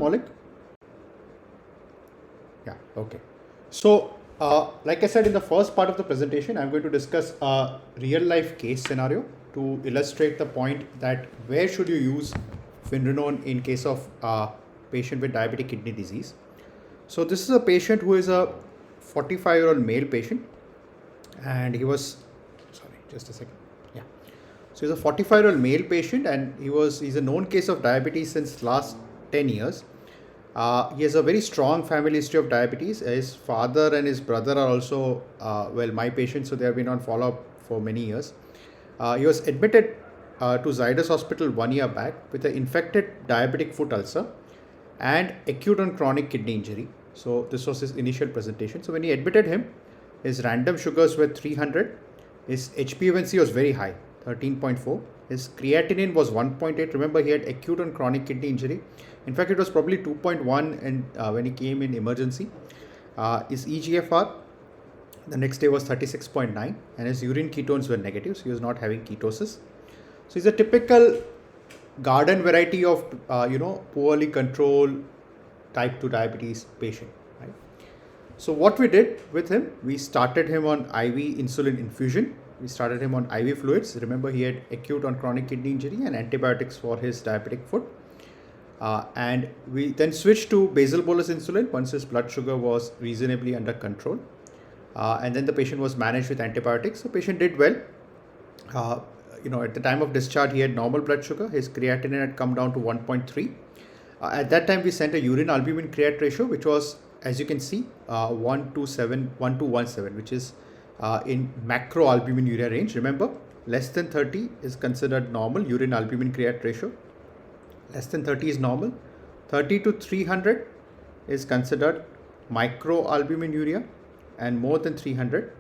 Maulik? Yeah, okay. So, like I said in the first part of the presentation, I'm going to discuss a real life case scenario to illustrate the point that where should you use Finerenone in case of a patient with diabetic kidney disease. So this is a patient who is a 45-year-old male patient, and he was, sorry, just a second. Yeah. So he's a 45-year-old male patient, and he's a known case of diabetes since last 10 years. He has a very strong family history of diabetes. His father and his brother are also, my patients, so they have been on follow-up for many years. He was admitted to Zydus Hospital 1 year back with an infected diabetic foot ulcer and acute and chronic kidney injury. So this was his initial presentation. So when he admitted him, his random sugars were 300. His HbA1c was very high, 13.4. His creatinine was 1.8. Remember, he had acute and chronic kidney injury. In fact, it was probably 2.1 and when he came in emergency. His EGFR the next day was 36.9, and his urine ketones were negative, so he was not having ketosis. So he's a typical garden variety of poorly controlled type 2 diabetes patient, right? So what we did with him, we started him on IV insulin infusion. We started him on IV fluids. Remember, he had acute on chronic kidney injury and antibiotics for his diabetic foot. And we then switched to basal bolus insulin once his blood sugar was reasonably under control. And then the patient was managed with antibiotics. The patient did well. At the time of discharge, he had normal blood sugar. His creatinine had come down to 1.3. At that time, we sent a urine albumin creat ratio, which was, as you can see, 1:17, which is in macro albuminuria range. Remember, less than 30 is considered normal urine albumin creat ratio. Less than 30 is normal. 30 to 300 is considered microalbuminuria, and more than 300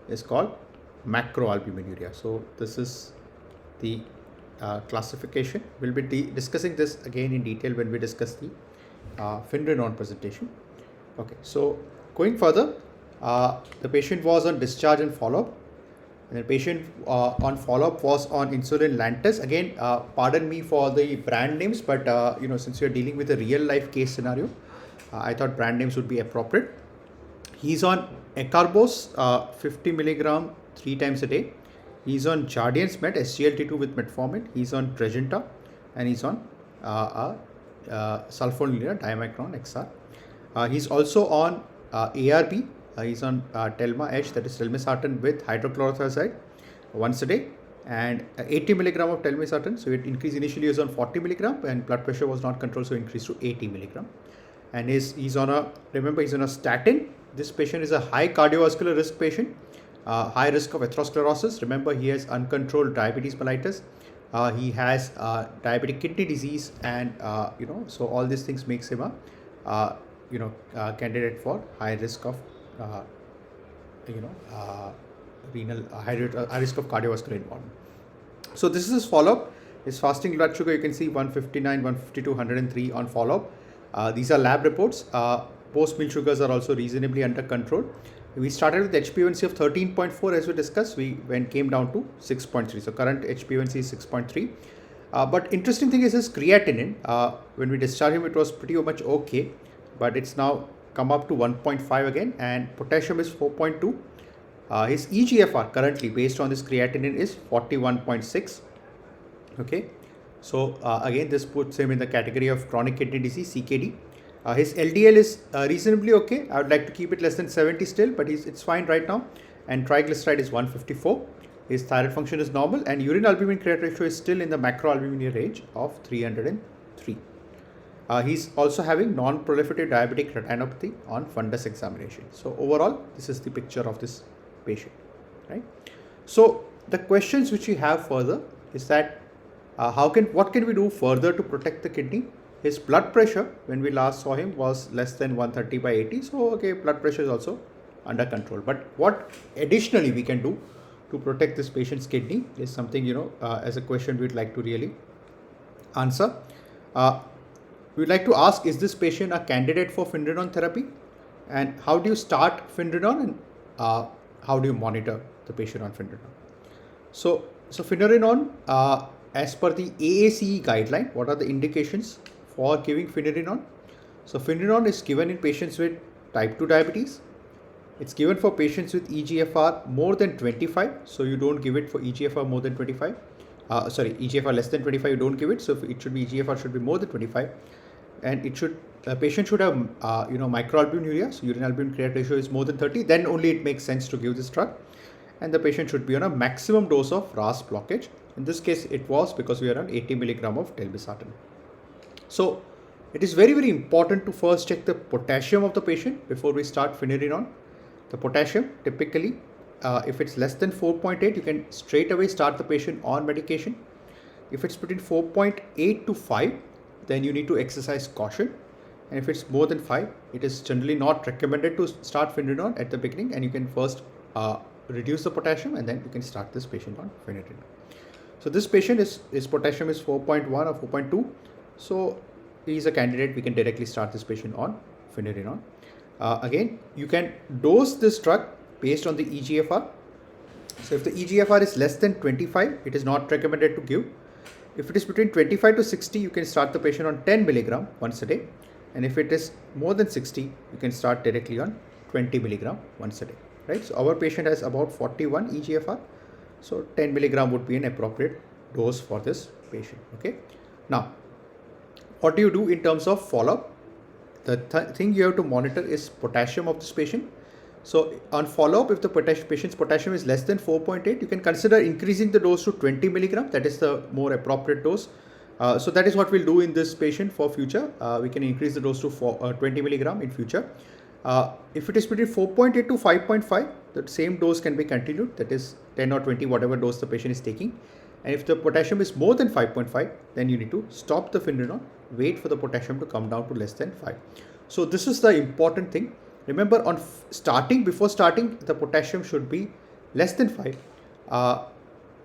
is called macroalbuminuria. So this is the classification. We'll be discussing this again in detail when we discuss the Finerenone presentation. Okay, so going further, the patient was on discharge and follow-up. And the patient on follow-up was on insulin Lantus. Again, pardon me for the brand names, but since we are dealing with a real-life case scenario, I thought brand names would be appropriate. He's on Acarbose 50 milligram 3 times a day. He's on Jardiance Med SGLT2 with metformin. He's on Tregenta, and he's on sulfonylurea diamicron XR. He's also on ARB. He's on Telma H, that is telmisartan with hydrochlorothiazide once a day, and 80 milligram of telmisartan. So it increased. Initially he was on 40 milligram, and blood pressure was not controlled, so increased to 80 milligram. And he's on a statin. This patient is a high cardiovascular risk patient, high risk of atherosclerosis. Remember, he has uncontrolled diabetes mellitus. He has diabetic kidney disease, and so all these things makes him a candidate for high risk of renal high risk of cardiovascular involvement. So this is his follow-up. His fasting blood sugar, you can see 159, 152, 103 on follow-up. These are lab reports. Post-meal sugars are also reasonably under control. We started with HbA1c of 13.4 as we discussed. We came down to 6.3. So current HbA1c is 6.3. But interesting thing is his creatinine. When we discharged him, it was pretty much okay, but it's now come up to 1.5 again, and potassium is 4.2. His EGFR currently based on this creatinine is 41.6. Okay, so again this puts him in the category of chronic kidney disease, CKD. His LDL is reasonably okay. I would like to keep it less than 70 still, but it's fine right now. And triglyceride is 154. His thyroid function is normal, and urine albumin creat ratio is still in the macroalbuminuria range of 303. He's also having non-proliferative diabetic retinopathy on fundus examination. So overall, this is the picture of this patient, right? So the questions which we have further is that what can we do further to protect the kidney? His blood pressure when we last saw him was less than 130/80. So okay, blood pressure is also under control. But what additionally we can do to protect this patient's kidney is something, as a question we'd like to really answer. We'd like to ask, is this patient a candidate for Finerenone therapy? And how do you start Finerenone, and how do you monitor the patient on Finerenone? So Finerenone, as per the AACE guideline, what are the indications for giving Finerenone? So Finerenone is given in patients with type 2 diabetes. It's given for patients with EGFR more than 25. So you don't give it for EGFR more than 25. EGFR less than 25, you don't give it. So it should be EGFR should be more than 25, and it should patient should have microalbuminuria. So urine albumin creatinine ratio is more than 30. Then only it makes sense to give this drug, and the patient should be on a maximum dose of RAS blockage. In this case, it was because we are on 80 milligram of telmisartan. So it is very, very important to first check the potassium of the patient before we start Finerenone. The potassium, typically, if it's less than 4.8, you can straight away start the patient on medication. If it's between 4.8 to 5, then you need to exercise caution. And if it's more than 5, it is generally not recommended to start Finerenone at the beginning, and you can first reduce the potassium and then you can start this patient on Finerenone. So this patient his potassium is 4.1 or 4.2. So he is a candidate. We can directly start this patient on Finerenone. Again, you can dose this drug based on the EGFR. So if the EGFR is less than 25, it is not recommended to give. If it is between 25 to 60, you can start the patient on 10 milligram once a day. And if it is more than 60, you can start directly on 20 milligram once a day. Right? So our patient has about 41 EGFR. So 10 milligram would be an appropriate dose for this patient. Okay. Now, what do you do in terms of follow-up? The thing you have to monitor is potassium of this patient. So on follow-up, if the patient's potassium is less than 4.8, you can consider increasing the dose to 20 milligram. That is the more appropriate dose. So that is what we'll do in this patient for future. We can increase the dose to 20 milligram in future. If it is between 4.8 to 5.5, the same dose can be continued. That is 10 or 20, whatever dose the patient is taking. And if the potassium is more than 5.5, then you need to stop the Finerenone, wait for the potassium to come down to less than 5. So this is the important thing. Remember, on before starting, the potassium should be less than 5.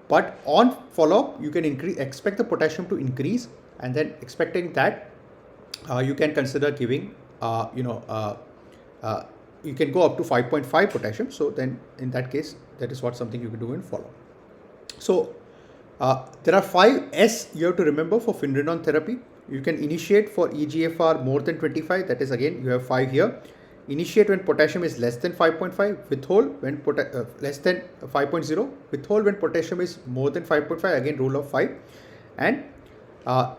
But on follow-up, you can expect the potassium to increase, and then expecting that, you can consider giving, you can go up to 5.5 potassium. So then in that case, that is something you can do in follow-up. So there are 5 S you have to remember for Finerenone therapy. You can initiate for EGFR more than 25. That is, again, you have 5 here. Initiate when potassium is less than 5.5. Withhold when less than 5.0. Withhold when potassium is more than 5.5. Again, rule of 5. And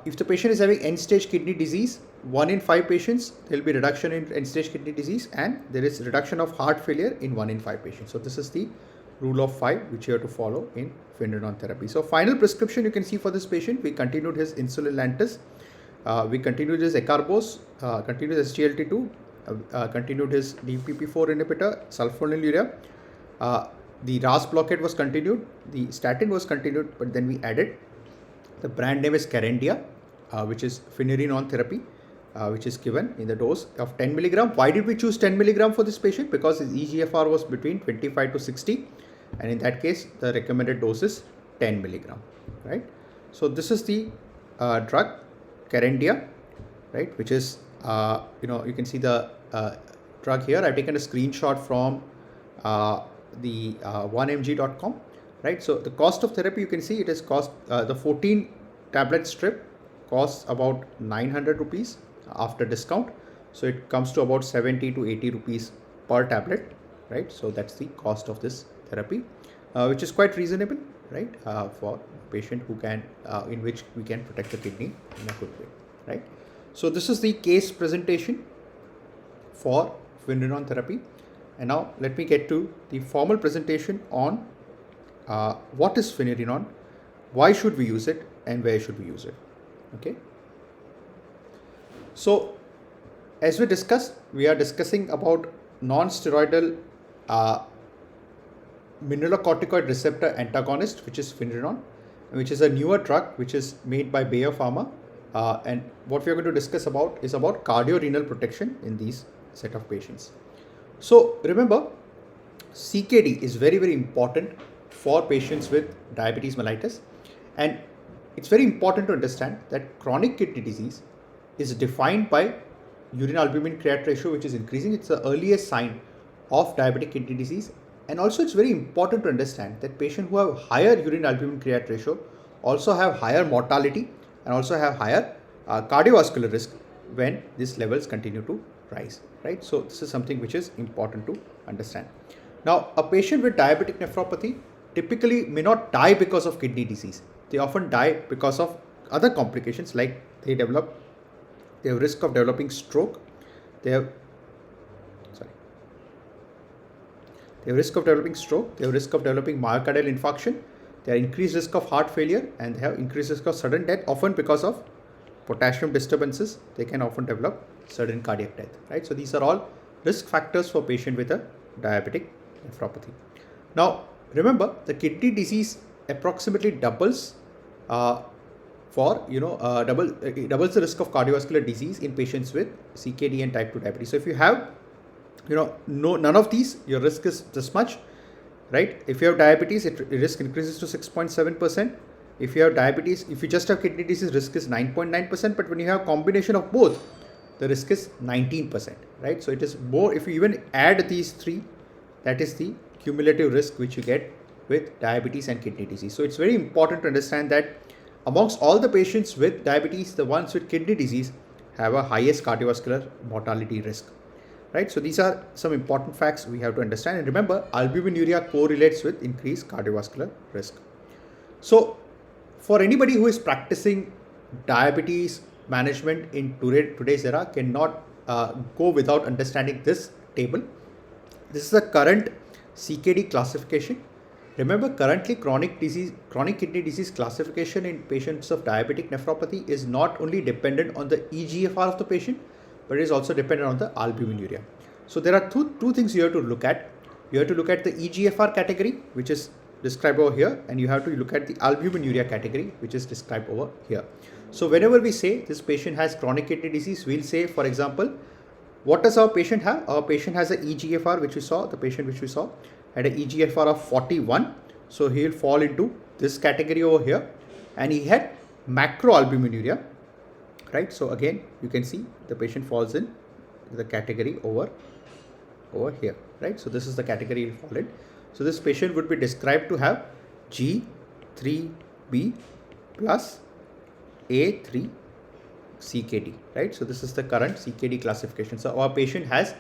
if the patient is having end-stage kidney disease, 1 in 5 patients, there will be reduction in end-stage kidney disease, and there is reduction of heart failure in 1 in 5 patients. So this is the rule of 5 which you have to follow in Finerenone therapy. So final prescription you can see for this patient, we continued his insulin lantus, we continued his acarbose, continued SGLT2, continued his DPP4 inhibitor, sulfonylurea. The RAS blockade was continued, the statin was continued, but then we added, the brand name is Carendia, which is Finerenone therapy, which is given in the dose of 10 milligram. Why did we choose 10 milligram for this patient? Because his EGFR was between 25 to 60, and in that case, the recommended dose is 10 milligram, right? So this is the drug Carendia, right, which is, you can see the drug here. I've taken a screenshot from the 1mg.com, right? So the cost of therapy, you can see it is cost, the 14 tablet strip costs about 900 rupees after discount. So it comes to about 70 to 80 rupees per tablet, right? So that's the cost of this therapy, which is quite reasonable, right? For patient who can, in which we can protect the kidney in a good way, right? So this is the case presentation for Finerenone therapy. And now let me get to the formal presentation on what is Finerenone, why should we use it, and where should we use it, okay? So as we discussed, we are discussing about non-steroidal mineralocorticoid receptor antagonist, which is Finerenone, which is a newer drug which is made by Bayer Pharma. And what we are going to discuss about is about cardiorenal protection in these set of patients. So remember, CKD is very, very important for patients with diabetes mellitus, and it's very important to understand that chronic kidney disease is defined by urine albumin creatinine ratio, which is increasing. It's the earliest sign of diabetic kidney disease. And also it's very important to understand that patients who have higher urine albumin creatinine ratio also have higher mortality and also have higher cardiovascular risk when these levels continue to rise, right? So this is something which is important to understand. Now, a patient with diabetic nephropathy typically may not die because of kidney disease. They often die because of other complications, like they have risk of developing stroke, they have risk of developing stroke, they have risk of developing myocardial infarction, they have increased risk of heart failure, and they have increased risk of sudden death, often because of potassium disturbances. They can often develop sudden cardiac death, right? So these are all risk factors for patient with a diabetic nephropathy. Now, remember, the kidney disease approximately doubles doubles the risk of cardiovascular disease in patients with CKD and type 2 diabetes. So if you have none of these, your risk is this much, right? If you have diabetes, risk increases to 6.7%. If you have diabetes, if you just have kidney disease, risk is 9.9%. But when you have a combination of both, the risk is 19%, right? So it is more, if you even add these three, that is the cumulative risk which you get with diabetes and kidney disease. So it's very important to understand that amongst all the patients with diabetes, the ones with kidney disease have a highest cardiovascular mortality risk, right? So these are some important facts we have to understand. And remember, albuminuria correlates with increased cardiovascular risk. So for anybody who is practicing diabetes management in today's era cannot go without understanding this table. This is the current CKD classification. Remember, currently chronic kidney disease classification in patients of diabetic nephropathy is not only dependent on the eGFR of the patient, but it is also dependent on the albuminuria. So there are two things you have to look at. You have to look at the eGFR category, which is described over here, and you have to look at the albuminuria category, which is described over here. So whenever we say this patient has chronic kidney disease, we'll say, for example, what does our patient have? Our patient has an eGFR, which we saw, the patient which we saw had an eGFR of 41. So he will fall into this category over here, and he had macroalbuminuria, right? So again, you can see the patient falls in the category over here, right? So this is the category he will fall in. So this patient would be described to have G3B plus A3 CKD, right? So this is the current CKD classification. So our patient has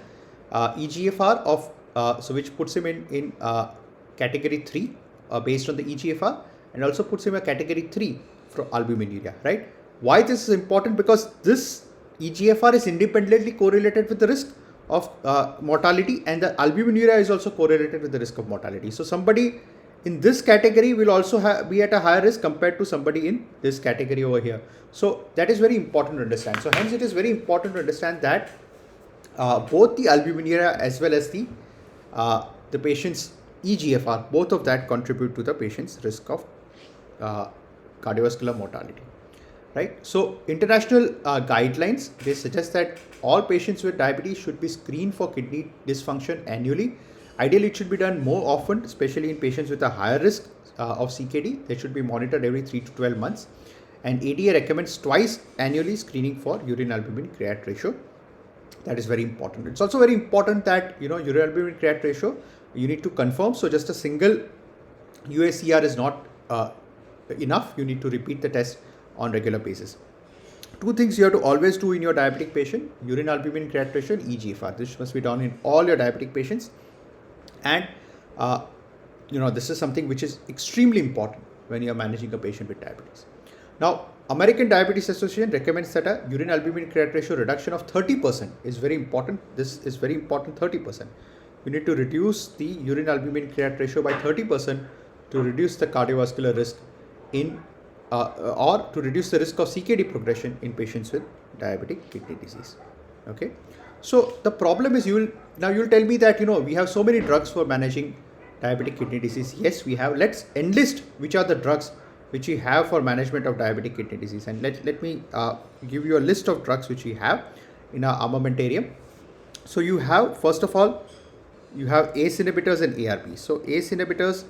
eGFR of which puts him in category 3 based on the eGFR, and also puts him in category 3 for albuminuria, right? Why this is important? Because this eGFR is independently correlated with the risk of mortality, and the albuminuria is also correlated with the risk of mortality. So somebody in this category will also be at a higher risk compared to somebody in this category over here. So that is very important to understand. So hence it is very important to understand that both the albuminuria as well as the patient's eGFR, both of that contribute to the patient's risk of cardiovascular mortality, right? So international guidelines, they suggest that all patients with diabetes should be screened for kidney dysfunction annually. Ideally, it should be done more often, especially in patients with a higher risk of CKD. They should be monitored every 3 to 12 months. And ADA recommends twice annually screening for urine albumin creat ratio. That is very important. It's also very important that, urine albumin creat ratio, you need to confirm. So just a single UACR is not enough. You need to repeat the test on regular basis. Two things you have to always do in your diabetic patient: urine albumin creat ratio and eGFR. This must be done in all your diabetic patients. And this is something which is extremely important when you are managing a patient with diabetes. Now, American Diabetes Association recommends that a urine albumin creat ratio reduction of 30% is very important. This is very important, 30%. You need to reduce the urine albumin creat ratio by 30% to reduce the cardiovascular risk or to reduce the risk of CKD progression in patients with diabetic kidney disease. Okay. So the problem is you'll tell me that, we have so many drugs for managing diabetic kidney disease. Yes, we have. Let's enlist which are the drugs which we have for management of diabetic kidney disease. And let me give you a list of drugs which we have in our armamentarium. So you have, first of all, you have ACE inhibitors and ARBs. So ACE inhibitors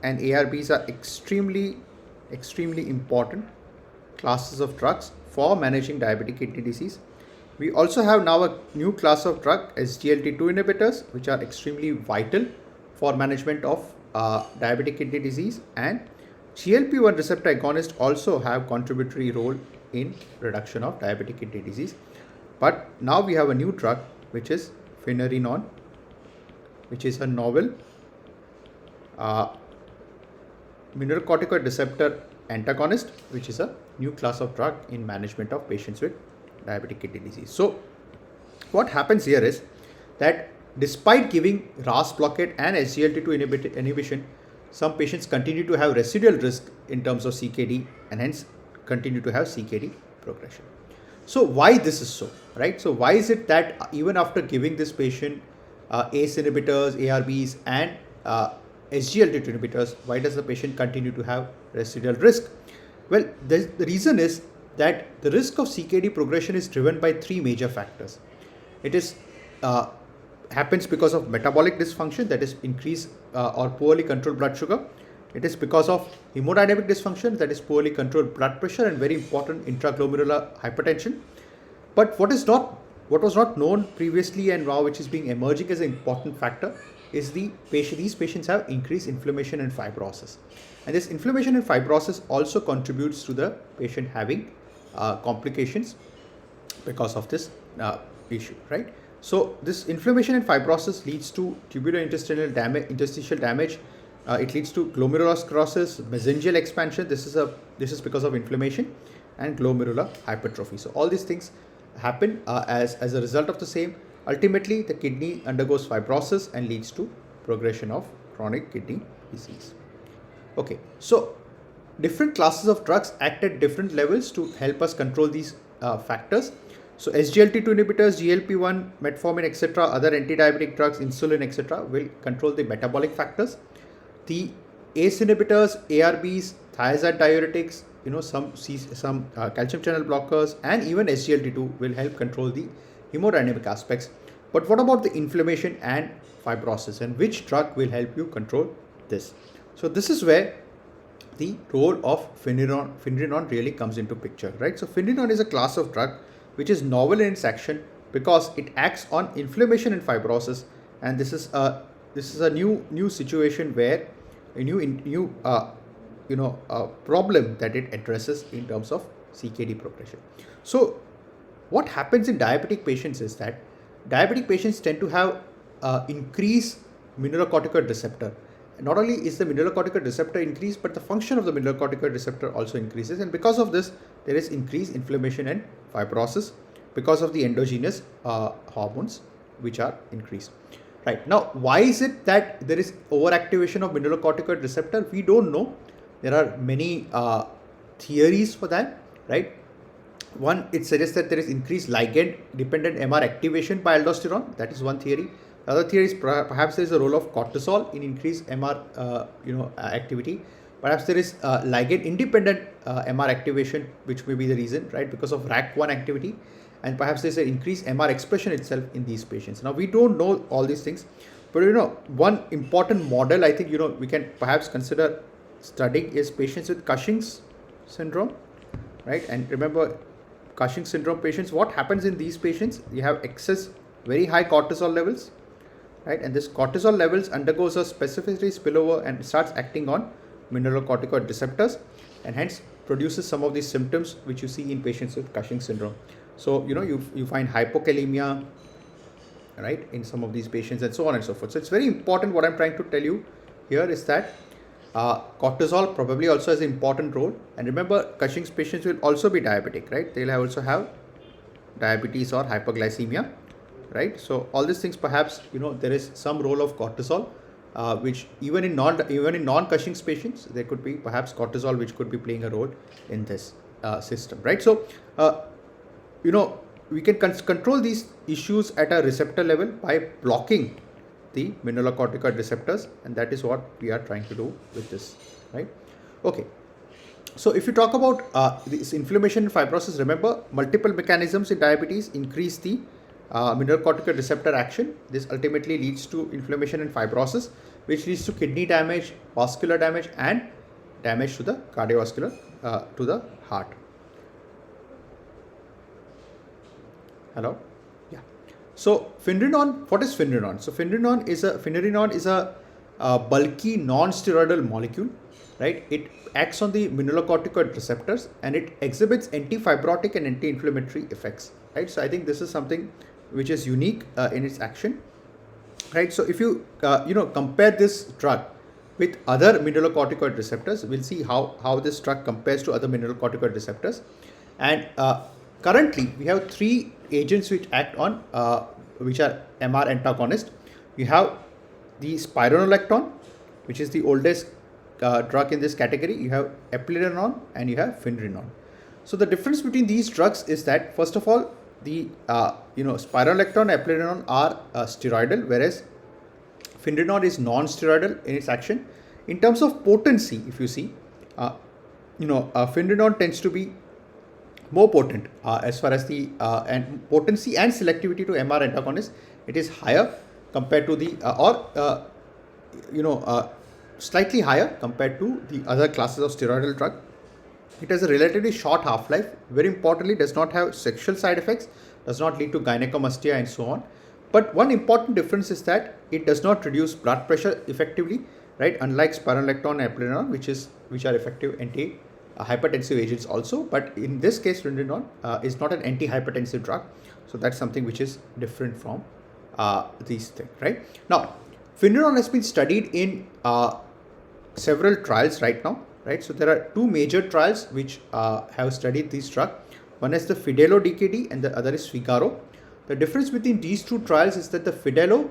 and ARBs are extremely important classes of drugs for managing diabetic kidney disease. We also have now a new class of drug, SGLT2 inhibitors, which are extremely vital for management of diabetic kidney disease, and GLP-1 receptor agonists also have contributory role in reduction of diabetic kidney disease. But now we have a new drug, which is Finerenone, which is a novel mineralocorticoid receptor antagonist, which is a new class of drug in management of patients with diabetic kidney disease. So what happens here is that despite giving RAS blockade and SGLT2 inhibition, some patients continue to have residual risk in terms of CKD and hence continue to have CKD progression. So why this is so, right? So why is it that even after giving this patient ACE inhibitors, ARBs and SGLT2 inhibitors, why does the patient continue to have residual risk? Well, the reason is that the risk of CKD progression is driven by three major factors. It is happens because of metabolic dysfunction, that is increased or poorly controlled blood sugar. It is because of hemodynamic dysfunction, that is poorly controlled blood pressure and very important intraglomerular hypertension. But what was not known previously and now which is being emerging as an important factor is these patients have increased inflammation and fibrosis. And this inflammation and fibrosis also contributes to the patient having complications because of this issue, right? So this inflammation and fibrosis leads to tubulointestinal damage, interstitial damage. It leads to glomerulosclerosis, mesangial expansion. This is because of inflammation, and glomerular hypertrophy. So all these things happen as a result of the same. Ultimately, the kidney undergoes fibrosis and leads to progression of chronic kidney disease. Okay, so different classes of drugs act at different levels to help us control these factors. So SGLT2 inhibitors, GLP-1, metformin, etc., other anti-diabetic drugs, insulin, etc., will control the metabolic factors. The ACE inhibitors, ARBs, thiazide diuretics, some calcium channel blockers, and even SGLT2 will help control the hemodynamic aspects. But what about the inflammation and fibrosis, and which drug will help you control this? So this is where the role of Finerenone really comes into picture, right? So Finerenone is a class of drug which is novel in its action because it acts on inflammation and fibrosis, and this is a new situation where a new problem that it addresses in terms of CKD progression. So what happens in diabetic patients is that diabetic patients tend to have increased mineralocorticoid receptor. Not only is the mineralocorticoid receptor increased, but the function of the mineralocorticoid receptor also increases, and because of this there is increased inflammation and fibrosis because of the endogenous hormones which are increased. Right, now why is it that there is overactivation of mineralocorticoid receptor? We don't know. There are many theories for that, right? One, it suggests that there is increased ligand dependent MR activation by aldosterone. That is one theory. The other theory is perhaps there is a role of cortisol in increased MR activity. Perhaps there is ligand independent MR activation, which may be the reason, right? Because of RAC1 activity, and perhaps there's an increased MR expression itself in these patients. Now we don't know all these things, but one important model I think we can perhaps consider studying is patients with Cushing's syndrome, right? And remember, Cushing's syndrome patients, what happens in these patients? You have excess, very high cortisol levels, right? And this cortisol levels undergoes a specificity spillover and starts acting on mineralocorticoid receptors, and hence produces some of these symptoms which you see in patients with Cushing's syndrome. So you find hypokalemia, right, in some of these patients, and so on and so forth. So it's very important. What I'm trying to tell you here is that cortisol probably also has an important role. And remember, Cushing's patients will also be diabetic, right? They'll also have diabetes or hyperglycemia, right? So all these things, perhaps there is some role of cortisol, which even in non-Cushing's patients, there could be perhaps cortisol which could be playing a role in this system, right? So we can control these issues at a receptor level by blocking the mineralocorticoid receptors, and that is what we are trying to do with this, right? Okay, so if you talk about this inflammation and fibrosis, remember, multiple mechanisms in diabetes increase the mineralocorticoid receptor action. This ultimately leads to inflammation and fibrosis, which leads to kidney damage, vascular damage, and damage to the cardiovascular, to the heart. Hello? Yeah. So Finerenone, what is Finerenone? So Finerenone is a bulky non-steroidal molecule, right? It acts on the mineralocorticoid receptors and it exhibits anti-fibrotic and anti-inflammatory effects, right? So I think this is something which is unique in its action, right? So if you compare this drug with other mineralocorticoid receptors, we'll see how this drug compares to other mineralocorticoid receptors. And currently we have three agents which act on which are MR antagonist. You have the spironolactone, which is the oldest drug in this category. You have eplerenone and you have finerenone. So the difference between these drugs is that, first of all, the spironolactone and eplerenone are steroidal, whereas finerenone is non-steroidal in its action. In terms of potency, if you see, finerenone tends to be more potent as far as the and potency and selectivity to MR antagonist. It is higher compared to the slightly higher compared to the other classes of steroidal drug. It has a relatively short half-life. Very importantly, does not have sexual side effects, does not lead to gynecomastia and so on. But one important difference is that it does not reduce blood pressure effectively, right? Unlike spironolactone and eplerenone, which are effective anti-hypertensive agents also. But in this case, finerenone is not an anti-hypertensive drug. So that's something which is different from these things, right? Now, finerenone has been studied in several trials right now, right? So there are two major trials which have studied this drug. One is the Fidelio DKD and the other is Figaro. The difference between these two trials is that the Fidelio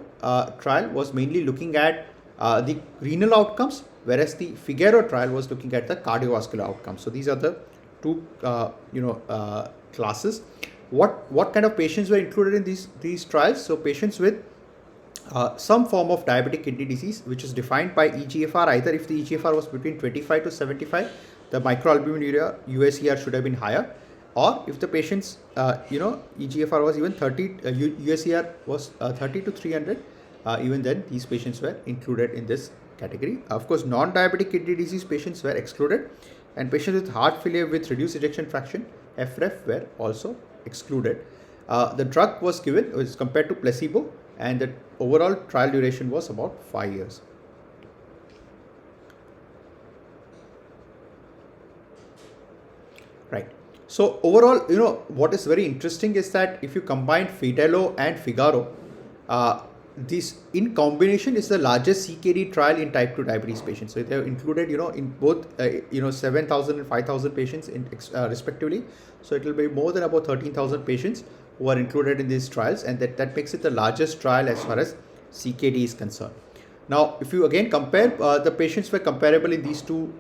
trial was mainly looking at the renal outcomes, whereas the Figaro trial was looking at the cardiovascular outcomes. So these are the two classes. What kind of patients were included in these trials? So patients with some form of diabetic kidney disease, which is defined by EGFR. Either if the EGFR was between 25 to 75, the microalbuminuria UACR should have been higher, or if the patient's EGFR was even 30, UACR was 30 to 300, even then these patients were included in this category. Of course, non-diabetic kidney disease patients were excluded, and patients with heart failure with reduced ejection fraction FREF were also excluded. The drug was given as compared to placebo, and the overall trial duration was about 5 years. Right. So overall, what is very interesting is that if you combine Fidelio and Figaro, this in combination is the largest CKD trial in type 2 diabetes patients. So they have included, in both, 7,000 and 5,000 patients in respectively. So it will be more than about 13,000 patients who are included in these trials, and that makes it the largest trial as far as CKD is concerned. Now, if you again compare, the patients were comparable in these two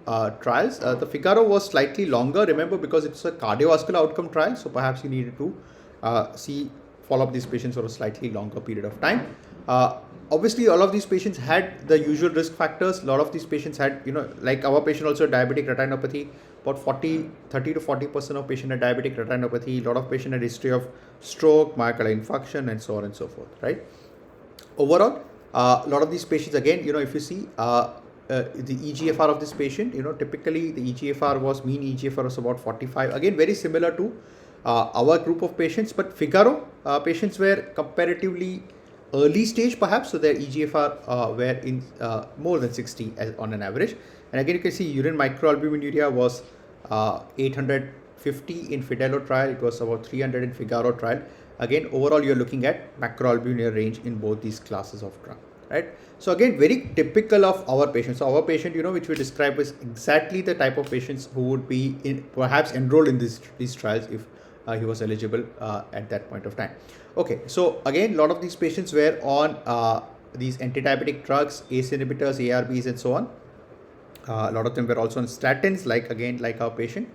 trials. The Figaro was slightly longer, remember, because it's a cardiovascular outcome trial. So perhaps you needed to follow up these patients for a slightly longer period of time. Obviously, all of these patients had the usual risk factors. A lot of these patients had, like our patient also diabetic retinopathy. About 30 to 40% of patients had diabetic retinopathy. A lot of patients had history of stroke, myocardial infarction, and so on and so forth, right? Overall, a lot of these patients, again, if you see the EGFR of this patient, typically the mean EGFR was about 45. Again, very similar to our group of patients, but Figaro patients were comparatively early stage perhaps, so their EGFR were in more than 60 on an average. And again, you can see urine microalbuminuria was 850 in Fidelio trial. It was about 300 in Figaro trial. Again, overall, you're looking at macroalbuminuria range in both these classes of drug, right? So again, very typical of our patients. So our patient, which we describe is exactly the type of patients who would be perhaps enrolled in these trials if he was eligible at that point of time. Okay, so again, a lot of these patients were on these anti-diabetic drugs, ACE inhibitors, ARBs, and so on. A lot of them were also on statins, like our patient.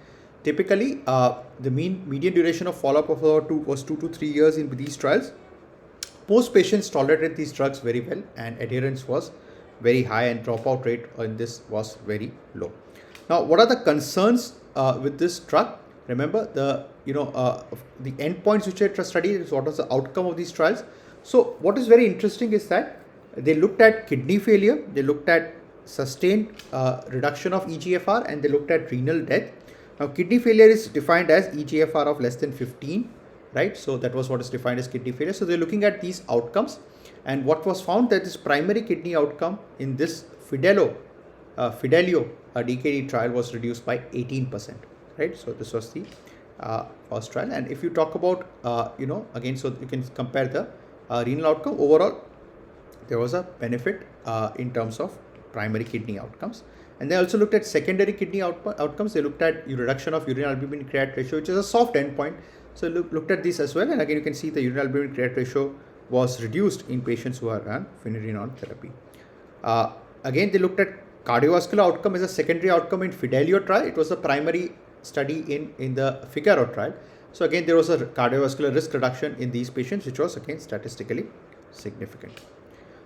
Typically, the median duration of follow-up of was 2 to 3 years in these trials. Most patients tolerated these drugs very well, and adherence was very high, and dropout rate in this was very low. Now, what are the concerns with this drug? Remember, the endpoints which I studied is what was the outcome of these trials. So what is very interesting is that they looked at kidney failure, they looked at sustained reduction of EGFR, and they looked at renal death. Now, kidney failure is defined as EGFR of less than 15, right? So that was what is defined as kidney failure. So they're looking at these outcomes, and what was found that this primary kidney outcome in this Fidelio DKD trial was reduced by 18%, right? So this was the first trial. And if you talk about, again, so you can compare the renal outcome. Overall, there was a benefit in terms of primary kidney outcomes. And they also looked at secondary kidney outcomes. They looked at reduction of urine albumin creat ratio, which is a soft endpoint. So looked at this as well. And again, you can see the urine albumin creat ratio was reduced in patients who are on Finerenone therapy. Again, they looked at cardiovascular outcome as a secondary outcome in Fidelio trial. It was the primary study in the Figaro trial. So again, there was a cardiovascular risk reduction in these patients, which was again statistically significant.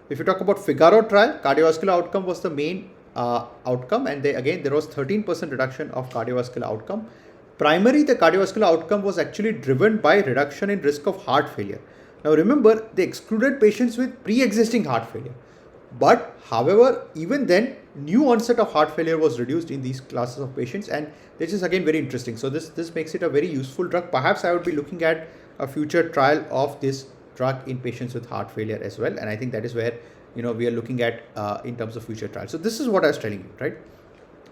If you talk about Figaro trial, cardiovascular outcome was the main outcome, and there was 13% reduction of cardiovascular outcome. Primary, the cardiovascular outcome was actually driven by reduction in risk of heart failure. Now remember, they excluded patients with pre-existing heart failure. But however, even then, new onset of heart failure was reduced in these classes of patients, and this is again very interesting. So this makes it a very useful drug. Perhaps I would be looking at a future trial of this drug in patients with heart failure as well, and I think that is where we are looking at in terms of future trials. So this is what I was telling you, right?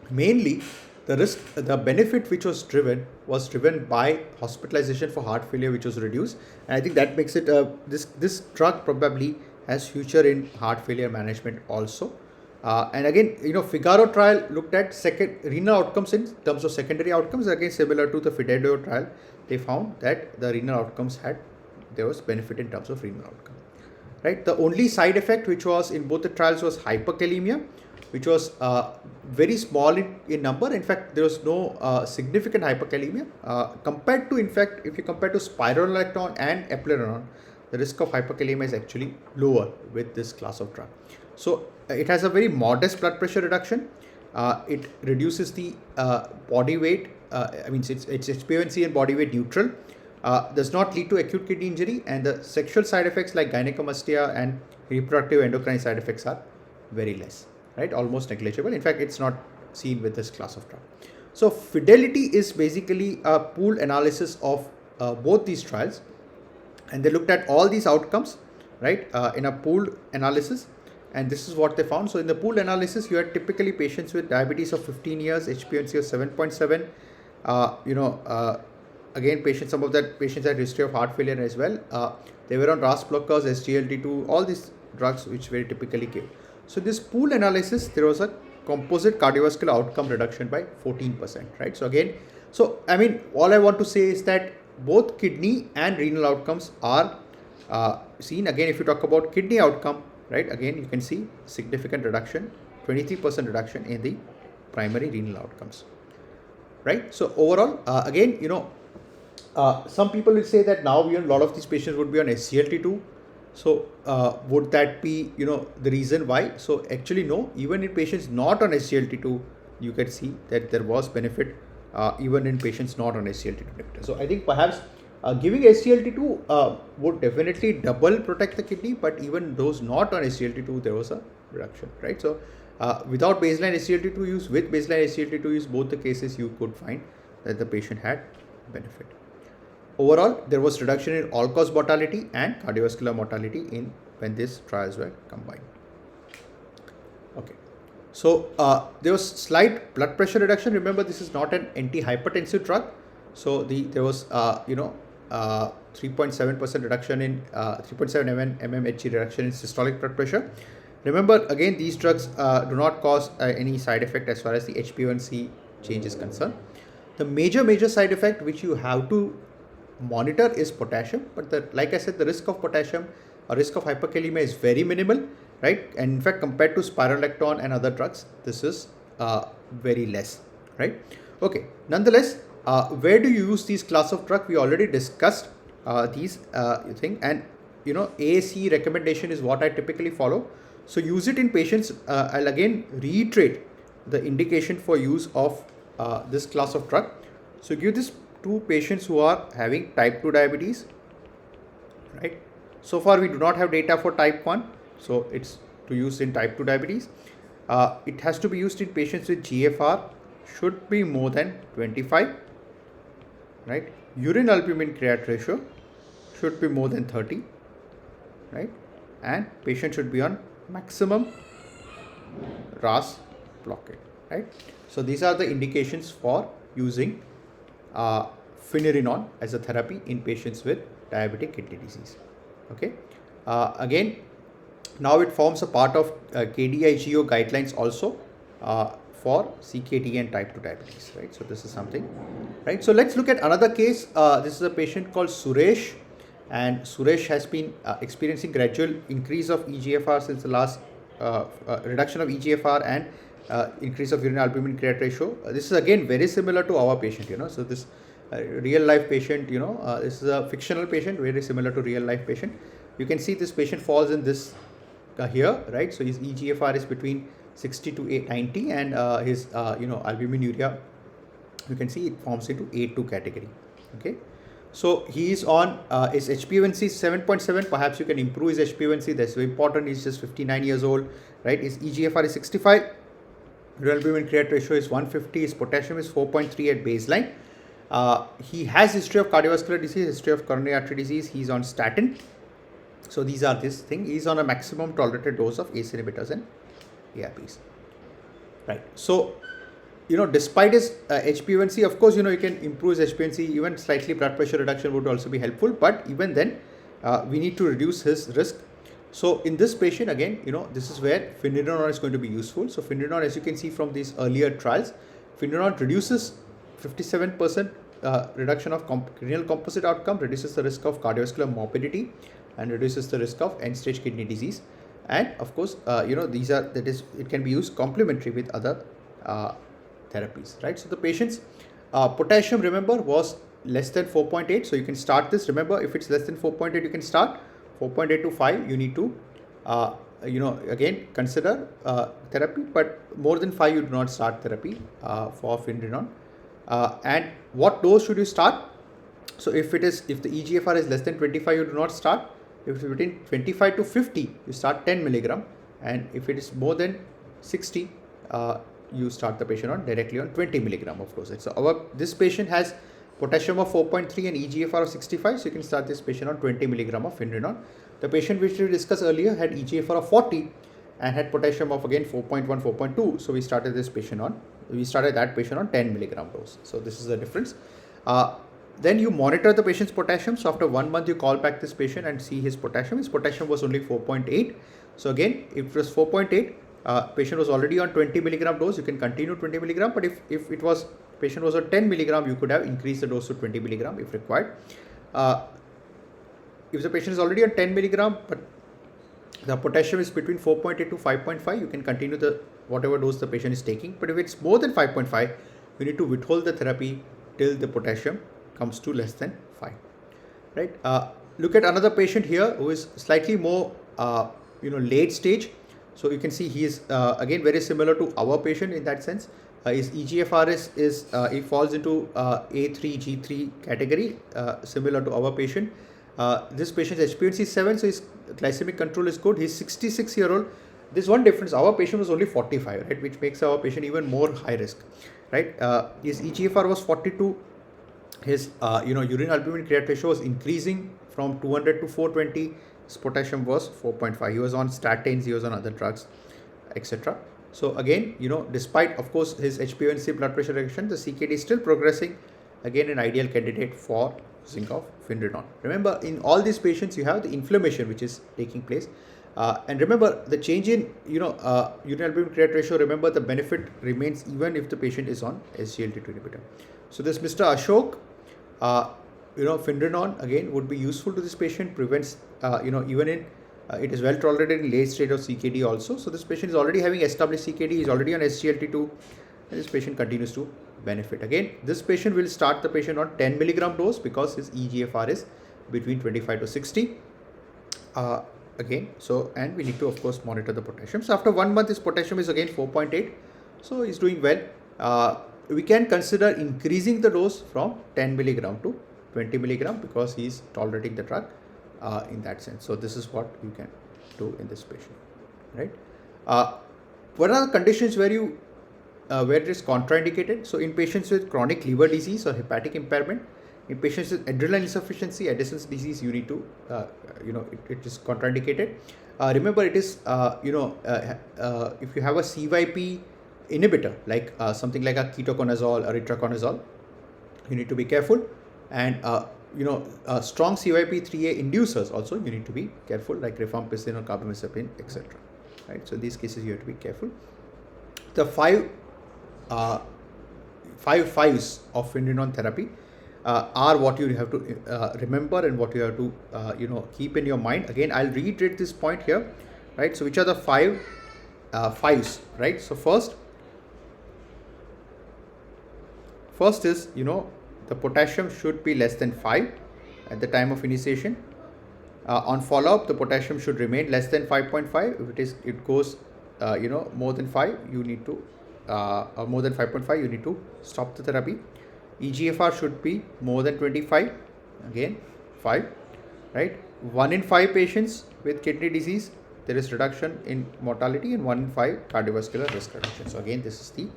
Mainly, the benefit which was driven by hospitalization for heart failure, which was reduced, and I think that makes it this drug probably has future in heart failure management also. And again, Figaro trial looked at renal outcomes in terms of secondary outcomes. Again, similar to the Fidelio trial, they found that the renal outcomes there was benefit in terms of renal outcome. Right. The only side effect which was in both the trials was hyperkalemia, which was very small in number. In fact, there was no significant hyperkalemia compared to, in fact, if you compare to spironolactone and eplerenone, the risk of hyperkalemia is actually lower with this class of drug. So it has a very modest blood pressure reduction. It reduces the body weight. It's HbA1c and body weight neutral. Does not lead to acute kidney injury, and the sexual side effects like gynecomastia and reproductive endocrine side effects are very less, right? Almost negligible. In fact, it's not seen with this class of drug. So Fidelity is basically a pooled analysis of both these trials, and they looked at all these outcomes, right, in a pooled analysis, and this is what they found. So in the pooled analysis, you had typically patients with diabetes of 15 years, HbA1c of 7.7, again, some of that patients had history of heart failure as well. They were on RAS blockers, SGLT2, all these drugs which very typically give. So this pool analysis, there was a composite cardiovascular outcome reduction by 14%, right? So again, all I want to say is that both kidney and renal outcomes are seen. Again, if you talk about kidney outcome, right, again, you can see significant reduction, 23% reduction in the primary renal outcomes, right? So overall, again, some people will say that now a lot of these patients would be on SGLT2. So would that be the reason why? So actually no, even in patients not on SGLT2, you can see that there was benefit even in patients not on SGLT2 inhibitor. So I think perhaps giving SGLT2 would definitely double protect the kidney, but even those not on SGLT2, there was a reduction, right? So without baseline SGLT2 use, with baseline SGLT2 use, both the cases you could find that the patient had benefit. Overall, there was reduction in all-cause mortality and cardiovascular mortality when these trials were combined. Okay, so there was slight blood pressure reduction. Remember, this is not an antihypertensive drug, so there was 3.7% reduction in 3.7 mmHg reduction in systolic blood pressure. Remember, again, these drugs do not cause any side effect as far as the HbA1c change is concerned. The major side effect which you have to monitor is potassium, but like I said, the risk of potassium or risk of hyperkalemia is very minimal, right? And in fact, compared to spironolactone and other drugs, this is very less, right? Okay, nonetheless, where do you use these class of drug? We already discussed these thing, and AAC recommendation is what I typically follow. So use it in patients. I'll again reiterate the indication for use of this class of drug. So give this to patients who are having type 2 diabetes, right? So far we do not have data for type 1, so it's to use in type 2 diabetes. It has to be used in patients with GFR should be more than 25, right? Urine albumin creat ratio should be more than 30, right? And patient should be on maximum RAS blockade, right? So these are the indications for using Finerenone as a therapy in patients with diabetic kidney disease. Okay. Again, now it forms a part of KDIGO guidelines also for CKD and type 2 diabetes, right? So this is something, right? So let's look at another case. This is a patient called Suresh, and Suresh has been experiencing gradual increase of EGFR since the last reduction of EGFR and increase of urine albumin creatinine ratio. This is again very similar to our patient, so this real life patient, this is a fictional patient, very similar to real life patient. You can see this patient falls in this here, right? So his EGFR is between 60 to 90, and his albumin urea, you can see it forms into A2 category. Okay, so he is on his HbA1c is 7.7. Perhaps you can improve his HbA1c. That's very important. He's just 59 years old, right? His EGFR is 65. Urine albumin creatinine ratio is 150. His potassium is 4.3 at baseline. He has history of cardiovascular disease, history of coronary artery disease. He's on statin. So these are this thing. He's on a maximum tolerated dose of ACE inhibitors and ARBs. Right. So, despite his HbA1c, of course, you can improve his HbA1c. Even slightly blood pressure reduction would also be helpful. But even then, we need to reduce his risk. So in this patient, again, this is where Finerenone is going to be useful. So Finerenone, as you can see from these earlier trials, Finerenone reduces 57% reduction of renal composite outcome, reduces the risk of cardiovascular morbidity, and reduces the risk of end-stage kidney disease. And of course, it can be used complementary with other therapies, right? So the patient's potassium, remember, was less than 4.8. So you can start this. Remember, if it's less than 4.8, you can start. 4.8 to 5, you need to, again, consider therapy, but more than 5, you do not start therapy for Finerenone. And what dose should you start? So if the EGFR is less than 25, you do not start. If it's between 25 to 50, you start 10 milligram. And if it is more than 60, you start the patient on directly on 20 milligram of dosage. So this patient has potassium of 4.3 and EGFR of 65, so you can start this patient on 20 milligram of Finerenone. The patient which we discussed earlier had EGFR of 40 and had potassium of again 4.1, 4.2. So we started that patient on 10 milligram dose. So this is the difference. Then you monitor the patient's potassium. So after 1 month, you call back this patient and see his potassium. His potassium was only 4.8. So again, if it was 4.8, patient was already on 20 milligram dose, you can continue 20 milligram. But if patient was on 10 milligram, you could have increased the dose to 20 milligram if required. If the patient is already on 10 milligram, but the potassium is between 4.8 to 5.5, you can continue whatever dose the patient is taking. But if it's more than 5.5, you need to withhold the therapy till the potassium comes to less than 5. Right? Look at another patient here who is slightly more, late stage. So you can see he is again very similar to our patient in that sense. His EGFR it falls into A3, G3 category, similar to our patient. This patient's HbA1c is 7, so his glycemic control is good. He's 66-year-old. There's one difference. Our patient was only 45, right, which makes our patient even more high risk, right? His EGFR was 42. His urine albumin creatinine ratio was increasing from 200 to 420. His potassium was 4.5. He was on statins. He was on other drugs, etc. So again, despite of course his HbA1c blood pressure reduction, the CKD is still progressing. Again, an ideal candidate for using of Finerenone. Remember, in all these patients, you have the inflammation which is taking place. And remember, the change in urine albumin creatinine ratio, remember the benefit remains even if the patient is on SGLT2 inhibitor. So this Mr. Ashok, Finerenone again would be useful to this patient, prevents, even in, it is well tolerated in late stage of CKD also. So this patient is already having established CKD, he is already on SGLT2, and this patient continues to benefit. Again, this patient will start the patient on 10 milligram dose because his EGFR is between 25 to 60. Again, so, and we need to of course monitor the potassium. So after 1 month, his potassium is again 4.8. So he's doing well. We can consider increasing the dose from 10 milligram to 20 milligram because he's tolerating the drug in that sense. So this is what you can do in this patient, right? What are the conditions where it is contraindicated? So in patients with chronic liver disease or hepatic impairment, In patients with adrenal insufficiency, Addison's disease, you need to, it is contraindicated. Remember, it is, if you have a CYP inhibitor, like something like a ketoconazole or itraconazole, you need to be careful. And, strong CYP3A inducers also, you need to be careful, like rifampicin or carbamazepine, etc. Right? So, in these cases, you have to be careful. The five fives of Finerenone therapy are what you have to remember and what you have to keep in your mind. Again, I'll reiterate this point here, right? So, which are the fives, right? So, first is, the potassium should be less than 5 at the time of initiation. On follow-up, the potassium should remain less than 5.5. If it goes, more than 5, you need to, or more than 5.5, you need to stop the therapy. EGFR should be more than 25, again 5, right? 1 in 5 patients with kidney disease, there is reduction in mortality, and 1 in 5 cardiovascular risk reduction. So again, this is the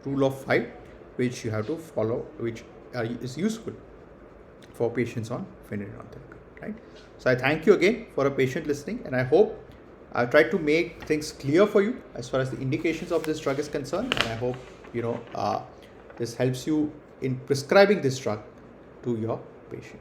rule of 5 which you have to follow, which is useful for patients on Finerenone therapy, right? So I thank you again for a patient listening, and I hope I've tried to make things clear for you as far as the indications of this drug is concerned, and I hope this helps you in prescribing this drug to your patient.